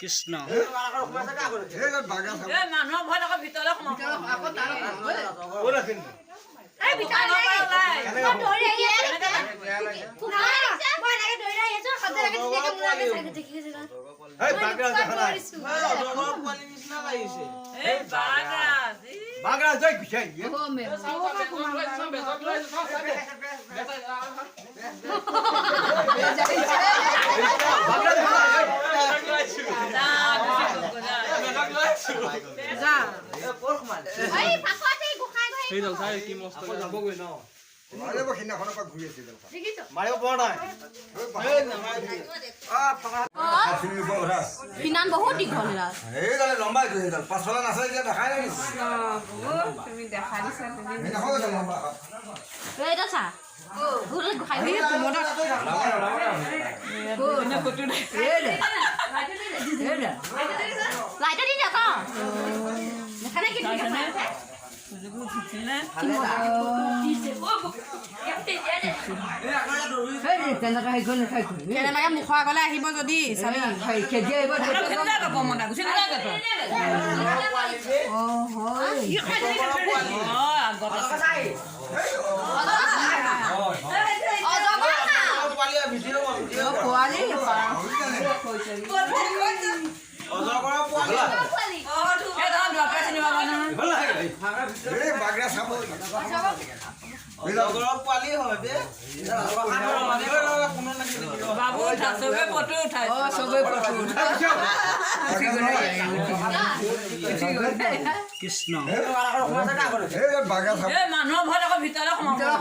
কৃষ্ণ মানুহৰ ভয় আকৌ ভিতৰলৈ কিনান বহুত দীঘল এইডালে লম্বাই পাছফালে নাচাই এতিয়া দেখাই নাই তুমি দেখা দিছা লম্বা এইটা চা লাইটৰ দি দেখা দেখা নাই কি কেনেবাকে মুখৰ আগলৈ আহিব যদি চাবি বাগৰা চাব বাবু চবে ফটো উঠাই কৃষ্ণ বাগৰা চাব মানুহৰ ভয় আকৌ ভিতৰলৈ বাগৰা